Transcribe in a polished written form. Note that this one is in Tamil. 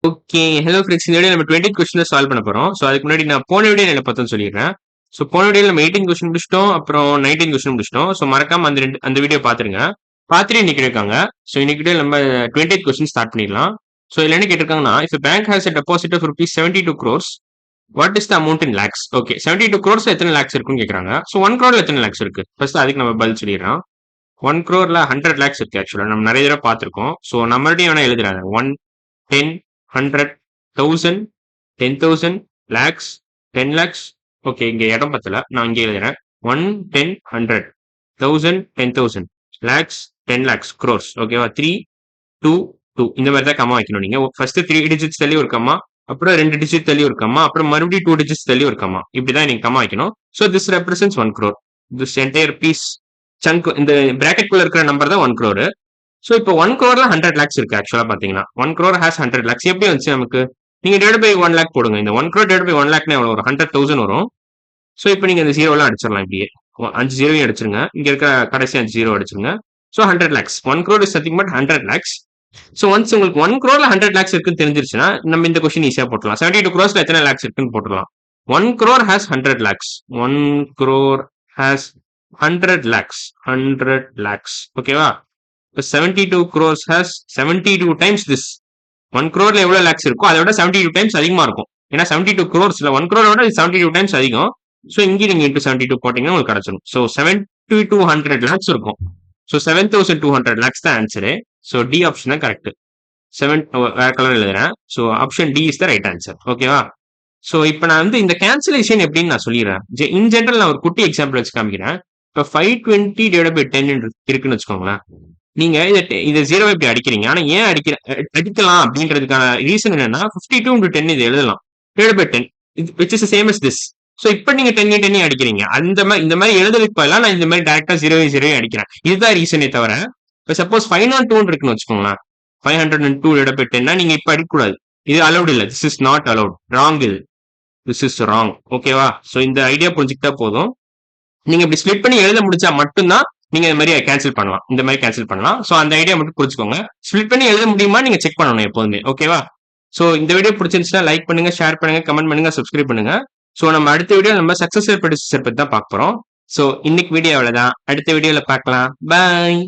ஓகே. Hello friends. இந்த வீடியோ நம்ம 20 கொஸ்டின் சால்வ் பண்ண போறோம். ஸோ அதுக்கு முன்னாடி நான் போன வீடியோ என்ன பார்த்தோம்னு சொல்லிடுறேன். ஸோ போன வீடியோல நம்ம 18 கொஸ்டின் முடிச்சிட்டோம். அப்புறம் 19 கொஸ்டின் முடிச்சிட்டோம். ஸோ மறக்காம அந்த வீடியோ பார்த்துருங்க. பார்த்துட்டு இன்னைக்கு இருக்காங்க. ஸோ இன்னைக்கு வீடியோ நம்ம 20 கொஸ்டின் ஸ்டார்ட் பண்ணிடலாம். ஸோ இதுல என்ன கேட்டிருக்காங்கன்னா, if bank has a deposit of rupees 72 crores, what is the amount in lakhs? Okay, 72 crores எத்தனை லேக்ஸ் இருக்குன்னு கேட்கறாங்க. ஸோ 1 crore எத்தனை லேக்ஸ் இருக்கு? ஃபர்ஸ்ட் அதுக்கு நம்ம பதில் சொல்லிடுறோம். 1 crore 100 லேக்ஸ் இருக்கு. ஆக்சுவலா நம்ம நிறைய தடவை பார்த்திருக்கோம். ஸோ நம்மள்டையும் வேணா எழுதுறாங்க. 1, 10, 100, 1000, 10,000, lakhs, 10 lakhs. ஓகே, இங்க இடம் பத்தல, நான் இங்கே எழுதுறேன். 1, 10, 100, 1000, 10,000, lakhs, 10 lakhs, crores. ஓகேவா? 3, 2, 2 இந்த மாதிரி தான் கம்மா வைக்கணும். நீங்க ஃபர்ஸ்ட் 3 டிஜிட்ஸ் தள்ளி ஒரு கம்மா, அப்புறம் 2 டிஜிட் தள்ளி ஒரு கம்மா, அப்புறம் மறுபடியும் 2 டிஜிட்ஸ் தள்ளி ஒரு கம்மா. இப்படிதான் நீங்க கம்மா வைக்கணும். So this represents 1 crore. This entire piece chunk, இந்த பிராக்கெட் குள்ள இருக்கிற நம்பர் தான் 1 crore. ஸோ இப்போ 1 crore 100 lakhs இருக்கு. ஆக்சுவலா பாத்தீங்கன்னா 1 crore has 100 lakhs. எப்படி வந்துச்சு நமக்கு? நீங்க டிவைட் பை 1 lakh போடுங்க. இந்த 1 crore டிவைட் பை 1 lakhனா எவ்வளவு வரும்? 100,000 வரும். ஸோ இப்போ நீங்க இந்த ஜீரோலாம் அடிச்சிடலாம். இப்படியே 5 ஜீரோவையும் அடிச்சிருங்க. இங்க இருக்க கடைசி 5 ஜீரோ அடிச்சிருங்க. So 100 lakhs. 1 crore is nothing but 100 lakhs. So once உங்களுக்கு 1 crore 100 lakhs இருக்குன்னு தெரிஞ்சிருச்சுன்னா நம்ம இந்த கொஸ்டின் ஈஸியா போட்டுலாம். 72 crores எத்தனை lakhs இருக்குன்னு போட்டுலாம். 1 crore has 100 lakhs. 1 crore has 100 lakhs. 100 lakhs. ஓகேவா? இப்போ 72 crores has 72 times this. 1 crore எவ்வளவு லேக்ஸ் இருக்கோ அதை விட 72 டைம்ஸ் அதிகமா இருக்கும். ஏன்னா 72 crores 1 crore விட 72 டைம்ஸ் அதிகம். ஸோ இங்கே நீங்க இன்டூ 72 போட்டீங்கன்னா உங்களுக்கு கிடைச்சிடும். ஸோ 7200 lakhs இருக்கும். ஸோ 7200 lakhs தான் ஆன்சரு. ஸோ டி ஆப்ஷன் தான் கரெக்ட். 7 வேற கலர் எழுதுறேன். So option D is the right answer. ஓகேவா? ஸோ இப்போ நான் வந்து இந்த கேன்சலேஷன் எப்படின்னு நான் சொல்லிடுறேன். இன் ஜென்ரல் நான் ஒரு குட்டி எக்ஸாம்பிள் வச்சு காமிக்கிறேன். இப்போ 520 டிவைட் பை 10 இருக்குன்னு வச்சுக்கோங்களேன். நீங்க இதை ஜீரோ இப்படி அடிக்கிறீங்க. ஆனா ஏன் அடிக்கலாம் அப்படின்றதுக்கான ரீசன் என்னன்னா 52 into 10 இது எழுதலாம். Divide by 10 which is same as this. So இப்போ நீங்க 10 அடிக்கிறீங்க. இந்த மாதிரி எழுதுறதுக்கு பதிலாக நான் இந்த மாதிரி டேரக்டா 0 அடிக்கிறேன். இதுதான் ரீசனே தவிர, இப்போ சப்போஸ் 502 இருக்குன்னு வச்சுக்கோங்களேன். 502 டிவைட் பை 10 நீங்க இப்ப அடிக்கக்கூடாது. இது அலௌட் இல்ல. This is not allowed. Wrong இது. This is wrong. ஓகேவா? ஸோ இந்த ஐடியா புரிஞ்சுக்கிட்டா போதும். நீங்க இப்படி ஸ்பிளிட் பண்ணி எழுத முடிச்சா மட்டும்தான் நீங்க இந்த மாதிரி கேன்சல் பண்ணலாம். இந்த மாதிரி கேன்சல் பண்ணலாம். ஸோ அந்த ஐடியா மட்டும் புரிஞ்சுக்கோங்க. ஸ்பிளிட் பண்ணி எழுத முடியுமா நீங்க செக் பண்ணணும் எப்போதுமே. ஓகேவா? ஸோ இந்த வீடியோ பிடிச்சிருந்துச்சுன்னா லைக் பண்ணுங்க, ஷேர் பண்ணுங்க, கமெண்ட் பண்ணுங்க, சப்ஸ்கிரைப் பண்ணுங்க. ஸோ நம்ம அடுத்த வீடியோ நம்ம சக்சஸர் ப்ரொடியூசர் பத்தி தான் பார்க்க போறோம். ஸோ இன்னைக்கு வீடியோ அவ்வளவுதான். அடுத்த வீடியோல பார்க்கலாம். பாய்.